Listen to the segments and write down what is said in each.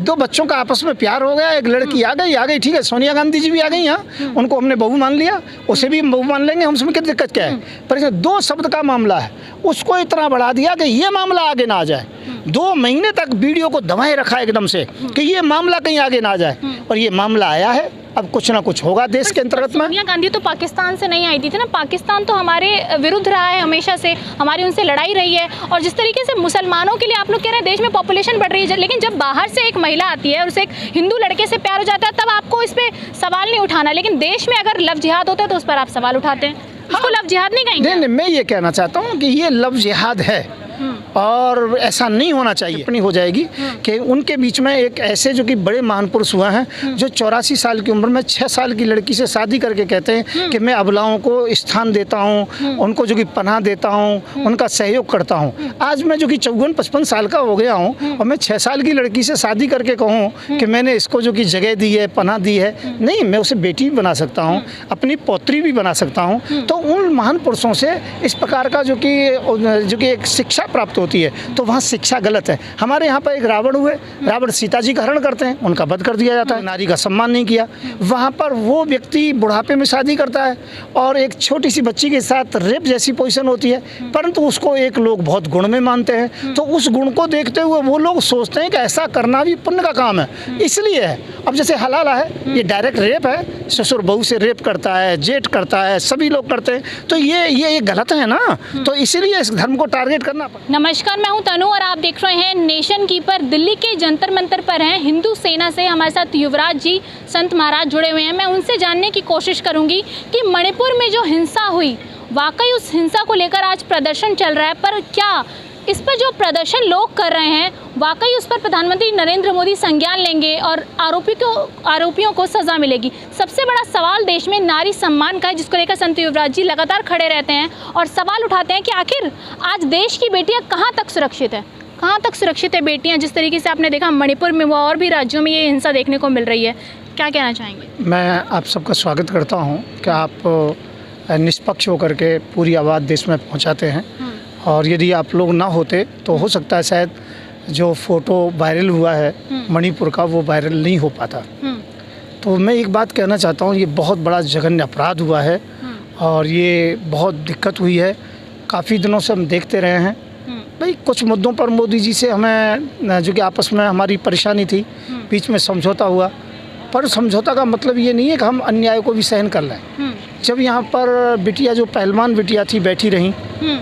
दो बच्चों का आपस में प्यार हो गया, एक लड़की आ गई, ठीक है, सोनिया गांधी जी भी आ गई यहाँ, उनको हमने बहू मान लिया, उसे भी हम बहू मान लेंगे, हम उसमें क्या दिक्कत क्या है। पर इसमें 2 शब्द का मामला है, उसको इतना बढ़ा दिया कि ये मामला आगे ना आ जाए। 2 महीने तक वीडियो को दबाए रखा एकदम से कि ये मामला कहीं आगे ना आ जाए, और ये मामला आया है। अब कुछ ना कुछ होगा देश के अंतर्गत में। सोनिया गांधी तो पाकिस्तान से नहीं आई थी ना, पाकिस्तान तो हमारे विरुद्ध रहा है हमेशा से, हमारी उनसे लड़ाई रही है। और जिस तरीके से मुसलमानों के लिए आप लोग कह रहे हैं देश में पॉपुलेशन बढ़ रही है, लेकिन जब बाहर से एक महिला आती है और उसे एक हिंदू लड़के से प्यार हो जाता है, तब आपको इस पर सवाल नहीं उठाना। लेकिन देश में अगर लव जिहाद होता है तो उस पर आप सवाल उठाते हैं। इसको लव जिहाद नहीं कहेंगे? नहीं, मैं ये कहना चाहता हूँ कि ये लव जिहाद है और ऐसा नहीं होना चाहिए। टिप्पणी हो जाएगी कि उनके बीच में एक ऐसे जो कि बड़े महान पुरुष हुए हैं जो 84 साल की उम्र में 6 साल की लड़की से शादी करके कहते हैं कि मैं अबलाओं को स्थान देता हूं, उनको जो कि पनाह देता हूं, उनका सहयोग करता हूं। आज मैं जो कि 54-55 साल का हो गया हूं और मैं 6 साल की लड़की से शादी करके कहूं कि मैंने इसको जो कि जगह दी है, पनाह दी है, नहीं, मैं उसे बेटी भी बना सकता हूँ, अपनी पौत्री भी बना सकता हूँ। तो उन महान पुरुषों से इस प्रकार का जो कि एक शिक्षा प्राप्त होती है, तो वहाँ शिक्षा गलत है। हमारे यहाँ पर एक रावण हुए, रावण सीता जी का हरण करते हैं, उनका वध कर दिया जाता है, नारी का सम्मान नहीं किया। वहाँ पर वो व्यक्ति बुढ़ापे में शादी करता है और एक छोटी सी बच्ची के साथ रेप जैसी पोजीशन होती है, परंतु उसको एक लोग बहुत गुण में मानते हैं। तो उस गुण को देखते हुए वो लोग सोचते हैं कि ऐसा करना भी पुण्य का काम है, इसलिए है। अब जैसे हलाला है, ये डायरेक्ट रेप है, ससुर बहू से रेप करता है, जेठ करता है, सभी लोग करते हैं, तो ये गलत है ना। तो इसीलिए इस धर्म को टारगेट करना। नमस्कार, मैं हूं तनु और आप देख रहे हैं नेशन कीपर। दिल्ली के जंतर मंतर पर हैं हिंदू सेना से हमारे साथ युवराज जी संत महाराज जुड़े हुए हैं। मैं उनसे जानने की कोशिश करूंगी कि मणिपुर में जो हिंसा हुई, वाकई उस हिंसा को लेकर आज प्रदर्शन चल रहा है, पर क्या इस पर जो प्रदर्शन लोग कर रहे हैं वाकई उस पर प्रधानमंत्री नरेंद्र मोदी संज्ञान लेंगे और आरोपियों को सज़ा मिलेगी? सबसे बड़ा सवाल देश में नारी सम्मान का है, जिसको लेकर संत युवराज जी लगातार खड़े रहते हैं और सवाल उठाते हैं कि आखिर आज देश की बेटियां कहाँ तक सुरक्षित है, कहाँ तक सुरक्षित है बेटियां? जिस तरीके से आपने देखा मणिपुर में वो और भी राज्यों में ये हिंसा देखने को मिल रही है, क्या कहना चाहेंगे? मैं आप सबका स्वागत करता हूँ कि आप निष्पक्ष होकर के पूरी आवाज़ देश में पहुँचाते हैं, और यदि आप लोग ना होते तो हो सकता है शायद जो फ़ोटो वायरल हुआ है मणिपुर का वो वायरल नहीं हो पाता। तो मैं एक बात कहना चाहता हूँ, ये बहुत बड़ा जघन्य अपराध हुआ है और ये बहुत दिक्कत हुई है। काफ़ी दिनों से हम देखते रहे हैं भाई, कुछ मुद्दों पर मोदी जी से हमें जो कि आपस में हमारी परेशानी थी, बीच में समझौता हुआ, पर समझौता का मतलब ये नहीं है कि हम अन्याय को भी सहन कर लें। जब यहाँ पर बिटिया जो पहलवान बिटिया थी बैठी रहीं,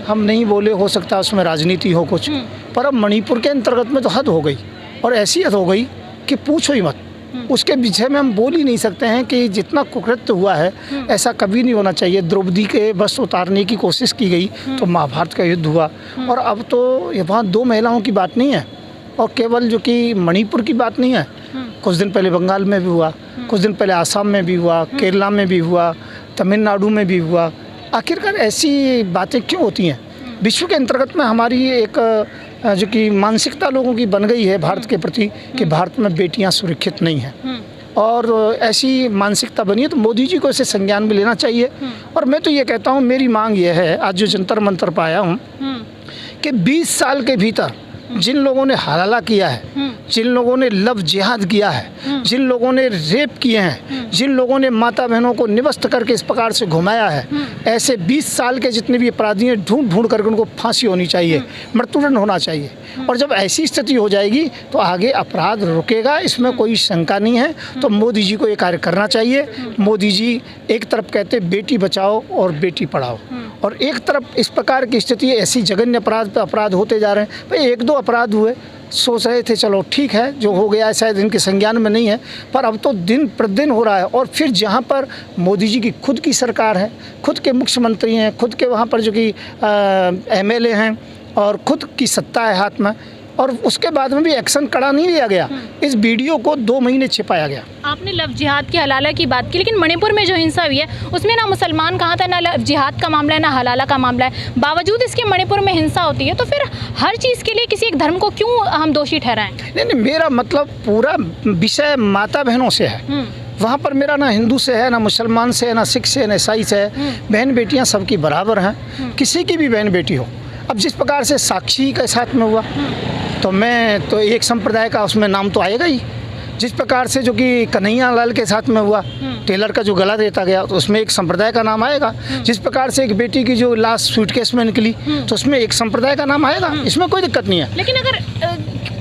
हम नहीं बोले, हो सकता है उसमें राजनीति हो कुछ, पर अब मणिपुर के अंतर्गत में तो हद हो गई, और ऐसी हद हो गई कि पूछो ही मत। उसके विषय में हम बोल ही नहीं सकते हैं कि जितना कुकृत्य हुआ है ऐसा कभी नहीं होना चाहिए। द्रौपदी के वस्त्र उतारने की कोशिश की गई तो महाभारत का युद्ध हुआ, और अब तो ये वहाँ 2 महिलाओं की बात नहीं है और केवल जो कि मणिपुर की बात नहीं है, कुछ दिन पहले बंगाल में भी हुआ, कुछ दिन पहले आसाम में भी हुआ, केरला में भी हुआ, तमिलनाडु में भी हुआ। आखिरकार ऐसी बातें क्यों होती हैं? विश्व के अंतर्गत में हमारी एक जो कि मानसिकता लोगों की बन गई है भारत के प्रति कि भारत में बेटियां सुरक्षित नहीं हैं, और ऐसी मानसिकता बनी है तो मोदी जी को इसे संज्ञान में लेना चाहिए। और मैं तो ये कहता हूँ, मेरी मांग ये है, आज जो जंतर मंतर पर आया हूँ, कि 20 साल के भीतर जिन लोगों ने हलाला किया है, जिन लोगों ने लव जिहाद किया है, जिन लोगों ने रेप किए हैं, जिन लोगों ने माता बहनों को निवस्त करके इस प्रकार से घुमाया है, ऐसे 20 साल के जितने भी अपराधी हैं ढूंढ करके उनको फांसी होनी चाहिए, मृत्युदंड होना चाहिए। और जब ऐसी स्थिति हो जाएगी तो आगे अपराध रुकेगा, इसमें कोई शंका नहीं है। तो मोदी जी को ये कार्य करना चाहिए। मोदी जी एक तरफ कहते बेटी बचाओ और बेटी पढ़ाओ, और एक तरफ इस प्रकार की स्थिति ऐसी जघन्य अपराध पे अपराध होते जा रहे हैं। भाई 1-2 अपराध हुए, सोच रहे थे चलो ठीक है, जो हो गया है शायद इनके संज्ञान में नहीं है, पर अब तो दिन प्रतिदिन हो रहा है। और फिर जहाँ पर मोदी जी की खुद की सरकार है, खुद के मुख्यमंत्री हैं, खुद के वहाँ पर जो कि MLA हैं और खुद की सत्ता है हाथ में, और उसके बाद में भी एक्शन कड़ा नहीं लिया गया। इस वीडियो को 2 महीने छिपाया गया। आपने लव जिहाद की हलाला की बात की, लेकिन मणिपुर में जो हिंसा हुई है उसमें ना मुसलमान कहा था, ना लव जिहाद का मामला है, ना हलाला का मामला है। बावजूद इसके मणिपुर में हिंसा होती है, तो फिर हर चीज़ के लिए किसी एक धर्म को क्यों हम दोषी ठहराएं? नहीं, मेरा मतलब पूरा विषय माता बहनों से है। वहाँ पर मेरा ना हिंदू से है, ना मुसलमान से है, ना सिख से, ना ईसाई से है। बहन बेटियाँ सबकी बराबर हैं, किसी की भी बहन बेटी हो। अब जिस प्रकार से साक्षी के साथ में हुआ, तो मैं तो एक संप्रदाय का उसमें नाम तो आएगा ही। जिस प्रकार से जो कि कन्हैया लाल के साथ में हुआ, टेलर का जो गला देता गया तो उसमें एक संप्रदाय का नाम आएगा। जिस प्रकार से एक बेटी की जो लाश सूटकेस में निकली तो उसमें एक संप्रदाय का नाम आएगा। इसमें कोई दिक्कत नहीं है। लेकिन अगर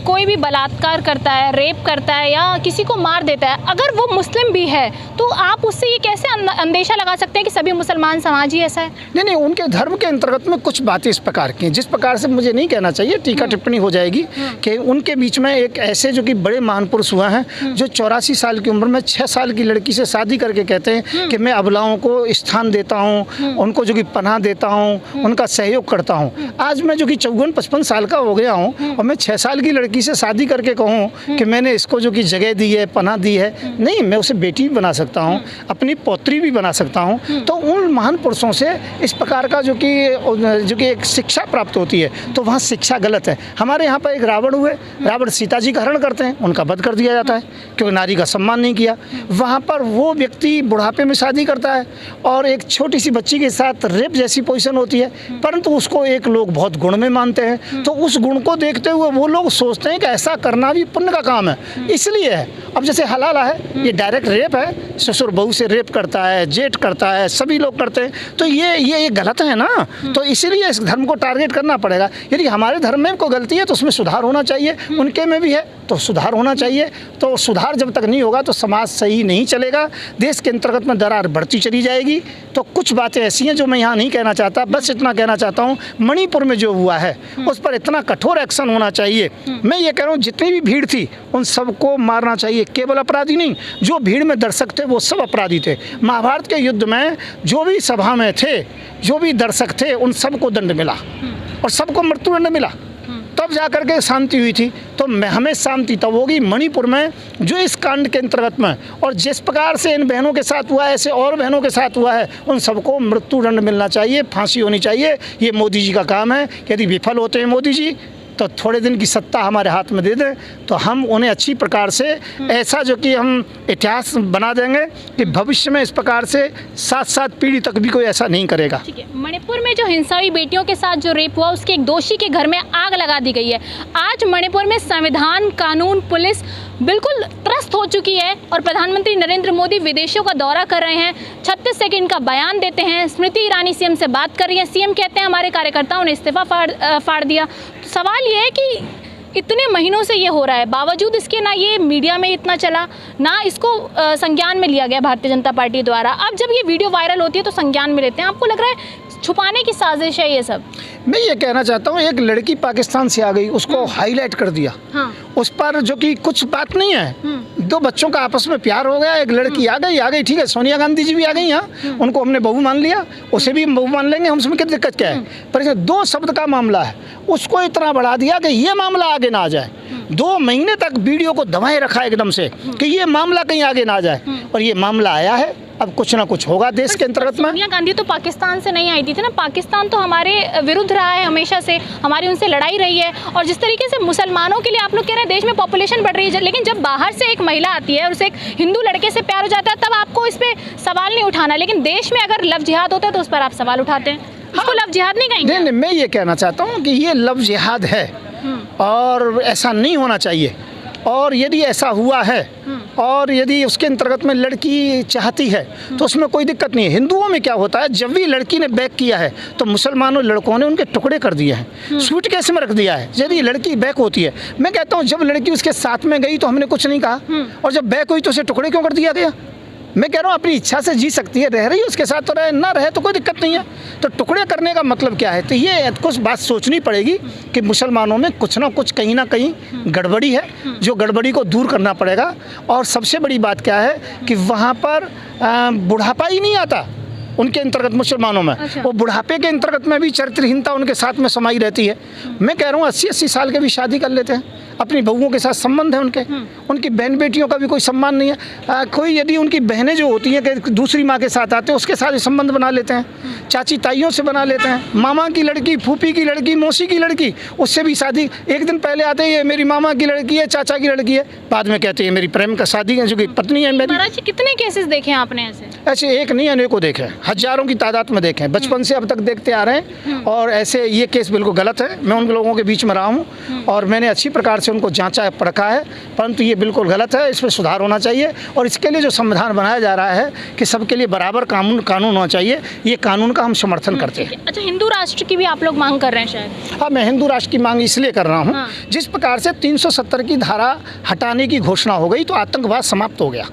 कोई भी बलात्कार करता है, रेप करता है या किसी को मार देता है, अगर वो मुस्लिम भी है तो आप उससे ये कैसे अंदेशा लगा सकते हैं कि सभी मुसलमान समाज ही ऐसा है? नहीं, उनके धर्म के अंतर्गत में कुछ बातें इस प्रकार की हैं जिस प्रकार से मुझे नहीं कहना चाहिए, टीका टिप्पणी हो जाएगी कि उनके बीच में एक ऐसे जो कि बड़े महान पुरुष हुए हैं जो 84 साल की उम्र में 6 साल की लड़की से शादी करके कहते हैं कि मैं अबलाओं को स्थान देता हूँ, उनको जो कि पनाह देता हूँ, उनका सहयोग करता हूँ। आज मैं जो कि 54-55 साल का हो गया हूँ और मैं 6 साल की लड़की से शादी करके कहूँ कि मैंने इसको जो कि जगह दी है, पनाह दी है, नहीं, मैं उसे बेटी भी बना सकता हूँ, अपनी पौत्री भी बना सकता हूँ। तो उन महान पुरुषों से इस प्रकार का जो कि एक शिक्षा प्राप्त होती है तो वहाँ शिक्षा गलत है। हमारे यहाँ पर एक रावण हुए, रावण सीता जी का हरण करते हैं, उनका वध कर दिया जाता है क्योंकि नारी का सम्मान नहीं किया। वहाँ पर वो व्यक्ति बुढ़ापे में शादी करता है और एक छोटी सी बच्ची के साथ रेप जैसी पोजीशन होती है, परंतु उसको एक लोग बहुत गुण में मानते हैं। तो उस गुण को देखते हुए वो लोग सोचते हैं कि ऐसा करना भी पुण्य का काम है, इसलिए है। अब जैसे हलाला है, ये डायरेक्ट रेप है, ससुर बहू से रेप करता है, जेठ करता है, सभी लोग करते हैं, तो ये गलत है ना। तो इसीलिए इस धर्म को टारगेट करना पड़ेगा। यदि हमारे धर्म में कोई गलती है तो उसमें सुधार होना चाहिए, उनके में भी है तो सुधार होना चाहिए। तो सुधार जब तक नहीं होगा तो समाज सही नहीं चलेगा, देश के अंतर्गत में दरार बढ़ती चली जाएगी। तो कुछ बातें ऐसी हैं जो मैं यहाँ नहीं कहना चाहता, बस इतना कहना चाहता हूँ, मणिपुर में जो हुआ है उस पर इतना कठोर एक्शन होना चाहिए। मैं ये कह रहा हूँ जितनी भी भीड़ थी उन सबको मारना चाहिए, केवल अपराधी नहीं, जो भीड़ में दर्शक थे वो सब अपराधी थे। महाभारत के युद्ध में जो भी सभा में थे, जो भी दर्शक थे, उन सबको दंड मिला और सबको मृत्युदंड मिला, तब जाकर के शांति हुई थी। तो हमें शांति तब होगी मणिपुर में जो इस कांड के अंतर्गत में, और जिस प्रकार से इन बहनों के साथ हुआ है ऐसे और बहनों के साथ हुआ है, उन सबको मृत्युदंड मिलना चाहिए, फांसी होनी चाहिए। ये मोदी जी का काम है। यदि विफल होते हैं मोदी जी तो थोड़े दिन की सत्ता हमारे हाथ में दे दें तो हम उन्हें अच्छी प्रकार से ऐसा जो कि हम इतिहास बना देंगे कि भविष्य में इस प्रकार से 7-7 पीढ़ी तक भी कोई ऐसा नहीं करेगा। ठीक है, मणिपुर में जो हिंसा हुई, बेटियों के साथ जो रेप हुआ, उसके एक दोषी के घर में आग लगा दी गई है। आज मणिपुर में संविधान, कानून, पुलिस बिल्कुल त्रस्त हो चुकी है और प्रधानमंत्री नरेंद्र मोदी विदेशों का दौरा कर रहे हैं, 36 सेकंड का बयान देते हैं। स्मृति ईरानी सीएम से बात कर रही है, सीएम कहते हैं हमारे कार्यकर्ताओं ने इस्तीफा फाड़ दिया। सवाल ये है कि इतने महीनों से ये हो रहा है, बावजूद इसके ना ये मीडिया में इतना चला, ना इसको संज्ञान में लिया गया भारतीय जनता पार्टी द्वारा। अब जब ये वीडियो वायरल होती है तो संज्ञान में लेते हैं। आपको लग रहा है छुपाने की साजिश है ये सब? मैं ये कहना चाहता हूँ, एक लड़की पाकिस्तान से आ गई, उसको हाईलाइट कर दिया। हाँ। उस पर जो कि कुछ बात नहीं है, दो बच्चों का आपस में प्यार हो गया, एक लड़की आ गई, ठीक है, सोनिया गांधी जी भी आ गई यहाँ, उनको हमने बहू मान लिया, उसे भी बहू मान लेंगे, हम उसमें क्या दिक्कत क्या है। पर 2 शब्द का मामला है, उसको इतना बढ़ा दिया कि ये मामला आगे ना आ जाए। 2 महीने तक वीडियो को दबाए रखा एकदम से कि ये मामला कहीं आगे ना आ जाए, और ये मामला आया है। अब कुछ ना कुछ होगा देश के अंतर्गत में। सोनिया गांधी तो पाकिस्तान से नहीं आई थी ना, पाकिस्तान तो हमारे विरुद्ध रहा है हमेशा से, हमारी उनसे लड़ाई रही है। और जिस तरीके से मुसलमानों के लिए आप लोग कह रहे हैं देश में पॉपुलेशन बढ़ रही है, लेकिन जब बाहर से एक महिला आती है और उसे एक हिंदू लड़के से प्यार हो जाता है तब आपको इस पर सवाल नहीं उठाना, लेकिन देश में अगर लव जिहाद होता है तो उस पर आप सवाल उठाते हैं। इसको लव जिहाद नहीं कहेंगे? नहीं, मैं ये कहना चाहता हूँ कि ये लव जिहाद है और ऐसा नहीं होना चाहिए। और यदि ऐसा हुआ है और यदि उसके अंतर्गत में लड़की चाहती है तो उसमें कोई दिक्कत नहीं है। हिंदुओं में क्या होता है, जब भी लड़की ने बैक किया है तो मुसलमानों लड़कों ने उनके टुकड़े कर दिए हैं, सूटकेस में रख दिया है। यदि लड़की बैक होती है, मैं कहता हूँ जब लड़की उसके साथ में गई तो हमने कुछ नहीं कहा, और जब बैक हुई तो उसे टुकड़े क्यों कर दिया गया। मैं कह रहा हूँ अपनी इच्छा से जी सकती है, रह रही है उसके साथ तो रहे, ना रहे तो कोई दिक्कत नहीं है। तो टुकड़े करने का मतलब क्या है? तो ये कुछ बात सोचनी पड़ेगी कि मुसलमानों में कुछ ना कुछ कहीं ना कहीं गड़बड़ी है, जो गड़बड़ी को दूर करना पड़ेगा। और सबसे बड़ी बात क्या है कि वहाँ पर बुढ़ापा ही नहीं आता उनके अंतर्गत मुसलमानों में। अच्छा। वो बुढ़ापे के अंतर्गत में भी चरित्रहीनता उनके साथ में समाई रहती है। मैं कह रहा हूँ 80-80 साल के भी शादी कर लेते हैं, अपनी बहुओं के साथ संबंध है उनकी बहन बेटियों का भी कोई सम्मान नहीं है। कोई यदि उनकी बहनें जो होती हैं कि दूसरी माँ के साथ आते हैं उसके साथ भी संबंध बना लेते हैं। चाची ताइयों से बना लेते हैं, मामा की लड़की, फूफी की लड़की, मौसी की लड़की, उससे भी शादी। एक दिन पहले आते हैं ये मेरी मामा की लड़की है, चाचा की लड़की है, बाद में कहते हैं मेरी प्रेम का शादी है, जो कि पत्नी है मेरी। महाराज जी कितने केसेस देखे हैं आपने ऐसे? ऐसे एक नहीं अनेकों देखे हैं, हजारों की तादाद में देखे हैं, बचपन से अब तक देखते आ रहे हैं। और ऐसे ये केस बिल्कुल गलत है। मैं उन लोगों के बीच में रहा हूँ और मैंने अच्छी प्रकार से उनको जांचा परखा है, परंतु ये बिल्कुल गलत है। इसमें सुधार होना चाहिए और इसके लिए जो संविधान बनाया जा रहा है कि सबके लिए बराबर कानून होना चाहिए, ये कानून का हम समर्थन करते हैं। अच्छा, हिंदू राष्ट्र की भी आप लोग मांग कर रहे हैं शायद? हाँ, मैं हिंदू राष्ट्र की मांग इसलिए कर रहा हूँ, हाँ। जिस प्रकार से 370 की धारा हटाने की घोषणा हो गई तो आतंकवाद समाप्त हो गया।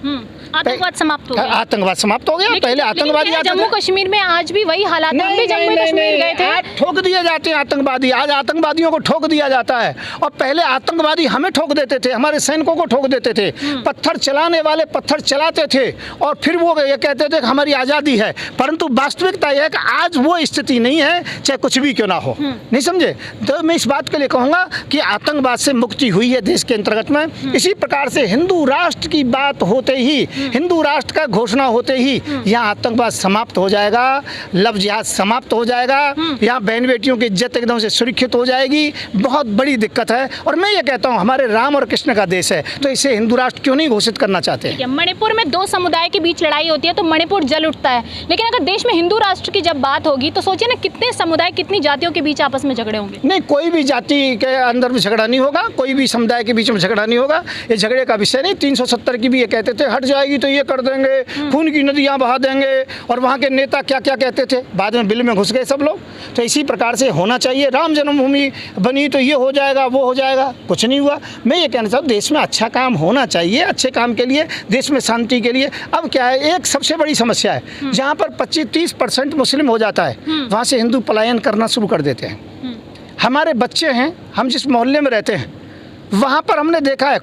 आतंकवाद समाप्त हो गया। आतंकवाद समाप्त हो गया। पहले आतंकवादी आते थे। जम्मू कश्मीर में आज भी वही हालात है। हम भी जम्मू कश्मीर गए थे। आज ठोक दिए जाते हैं आतंकवादी, आज आतंकवादियों को ठोक दिया जाता है। और पहले आतंकवादी हमें ठोक देते थे, हमारे सैनिकों को ठोक देते थे। पत्थर चलाने वाले पत्थर चलाते थे और फिर वो ये कहते थे कि हमारी आज़ादी है, परंतु वास्तविकता यह है कि आज वो स्थिति नहीं है, चाहे कुछ भी क्यों ना हो। नहीं समझे? तो मैं इस बात के लिए कहूँगा कि आतंकवाद से मुक्ति हुई है देश के अंतर्गत में। इसी प्रकार से हिंदू राष्ट्र की बात होते ही, हिंदू राष्ट्र का घोषणा होते ही यहाँ आतंकवाद समाप्त हो जाएगा, लव जिहाद समाप्त हो जाएगा, यहाँ बहन बेटियों की इज्जत एकदम से सुरक्षित हो जाएगी। बहुत बड़ी दिक्कत है और मैं ये कहता हूँ हमारे राम और कृष्ण का देश है, तो इसे हिंदू राष्ट्र क्यों नहीं घोषित करना चाहते हैं? मणिपुर में दो समुदाय के बीच लड़ाई होती है तो मणिपुर जल उठता है, लेकिन अगर देश में हिंदू राष्ट्र की जब बात होगी तो सोचिए ना कितने समुदाय, कितनी जातियों के बीच आपस में झगड़े होंगे। नहीं, कोई भी जाति के अंदर में झगड़ा नहीं होगा, कोई भी समुदाय के बीच में झगड़ा नहीं होगा, ये झगड़े का विषय नहीं। 370 की भी ये कहते थे हट जाएगी तो ये कर देंगे, खून की नदियाँ बहा देंगे, और वहाँ के नेता क्या क्या कहते थे, बाद में बिल में घुस गए सब लोग। तो इसी प्रकार से होना चाहिए। राम जन्मभूमि बनी तो ये हो जाएगा, वो हो जाएगा, कुछ नहीं हुआ। मैं ये कहना चाहता हूँ देश में अच्छा काम होना चाहिए, अच्छे काम के लिए, देश में शांति के लिए। अब क्या है, एक सबसे बड़ी समस्या है, जहाँ पर 25-30% मुस्लिम हो जाता है, वहाँ से हिंदू पलायन करना शुरू कर देते हैं। हमारे बच्चे हैं, हम जिस मोहल्ले में रहते हैं वहाँ पर हमने देखा है,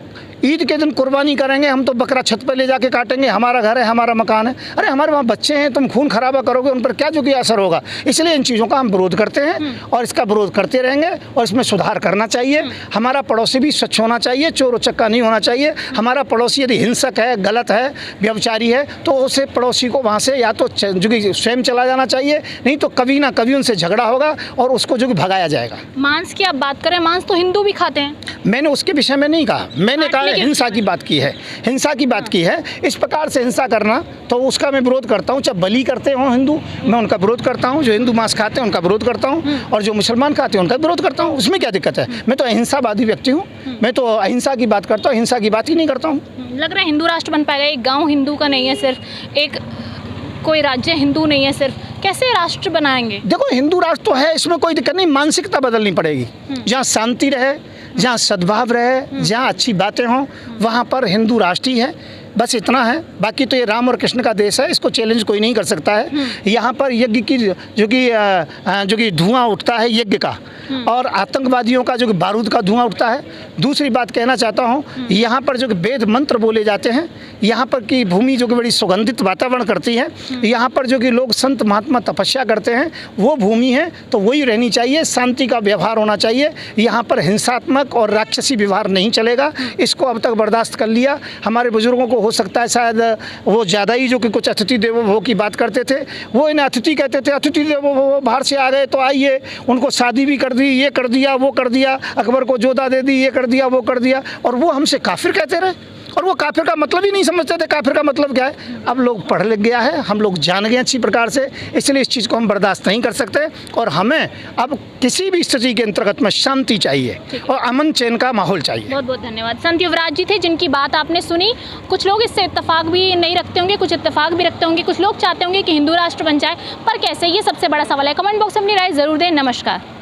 ईद के दिन कुर्बानी करेंगे हम तो बकरा छत पर ले जाके काटेंगे, हमारा घर है, हमारा मकान है। अरे हमारे वहाँ बच्चे हैं, तुम खून खराबा करोगे, उन पर क्या जो कि असर होगा। इसलिए इन चीज़ों का हम विरोध करते हैं और इसका विरोध करते रहेंगे और इसमें सुधार करना चाहिए। हमारा पड़ोसी भी स्वच्छ होना चाहिए, चोर उचक्का नहीं होना चाहिए। हमारा पड़ोसी यदि हिंसक है, गलत है, व्यभिचारी है, तो उसे पड़ोसी को वहाँ से या तो जो कि स्वयं चला जाना चाहिए, नहीं तो कभी ना कभी उनसे झगड़ा होगा और उसको जो कि भगाया जाएगा। मांस की आप बात करें, मांस तो हिंदू भी खाते हैं। मैंने उसके विषय में नहीं कहा, मैंने कहा हिंसा की बात की है, हिंसा की बात की है। इस प्रकार से हिंसा करना तो उसका मैं विरोध करता हूँ। चाहे बलि करते हों हिंदू, मैं उनका विरोध करता हूँ। जो हिंदू मांस खाते हैं उनका विरोध करता हूँ और जो मुसलमान खाते हैं उनका विरोध करता हूँ। उसमें क्या दिक्कत है? मैं तो अहिंसावादी व्यक्ति हूँ, मैं तो अहिंसा की बात करता हूँ, हिंसा की बात ही नहीं करता हूँ। लग रहा है हिंदू राष्ट्र बन पाएगा। एक गाँव हिंदू का नहीं है, सिर्फ एक कोई राज्य हिंदू नहीं है सिर्फ, कैसे राष्ट्र बनाएंगे? देखो, हिंदू राष्ट्र तो है, इसमें कोई दिक्कत नहीं। मानसिकता बदलनी पड़ेगी। जहाँ शांति रहे, जहाँ सद्भाव रहे, जहाँ अच्छी बातें हों, वहाँ पर हिंदू राष्ट्र ही है। बस इतना है। बाकी तो ये राम और कृष्ण का देश है, इसको चैलेंज कोई नहीं कर सकता है। यहाँ पर यज्ञ की जो कि धुआं उठता है यज्ञ का, और आतंकवादियों का जो कि बारूद का धुआं उठता है। दूसरी बात कहना चाहता हूँ, यहाँ पर जो कि वेद मंत्र बोले जाते हैं, यहाँ पर की भूमि जो कि बड़ी सुगंधित वातावरण करती है, यहाँ पर जो कि लोग संत महात्मा तपस्या करते हैं, वो भूमि है, तो वही रहनी चाहिए। शांति का व्यवहार होना चाहिए। यहाँ पर हिंसात्मक और राक्षसी व्यवहार नहीं चलेगा। इसको अब तक बर्दाश्त कर लिया। हमारे बुजुर्गों को हो सकता है शायद वो ज़्यादा ही जो कि कुछ अतिथि देवो भव की बात करते थे, वो इन्हें अतिथि कहते थे। अतिथि देवो भव, बाहर से आ गए तो आइए, उनको शादी भी कर दी, ये कर दिया, वो कर दिया, अकबर को जोधा दे दी, ये कर दिया, वो कर दिया, और वो हमसे काफिर कहते रहे। और वो काफिर का मतलब ही नहीं समझते थे। काफिर का मतलब क्या है? अब लोग पढ़ लिख गया है, हम लोग जान गए अच्छी प्रकार से, इसलिए इस चीज़ को हम बर्दाश्त नहीं कर सकते। और हमें अब किसी भी स्थिति के अंतर्गत में शांति चाहिए और अमन चैन का माहौल चाहिए। बहुत बहुत धन्यवाद। संत युवराज जी थे जिनकी बात आपने सुनी। कुछ लोग इससे इत्तेफाक भी नहीं रखते होंगे, कुछ इत्तेफाक भी रखते होंगे, कुछ लोग चाहते होंगे कि हिंदू राष्ट्र बन जाए, पर कैसे, ये सबसे बड़ा सवाल है। कमेंट बॉक्स में अपनी राय जरूर दें। नमस्कार।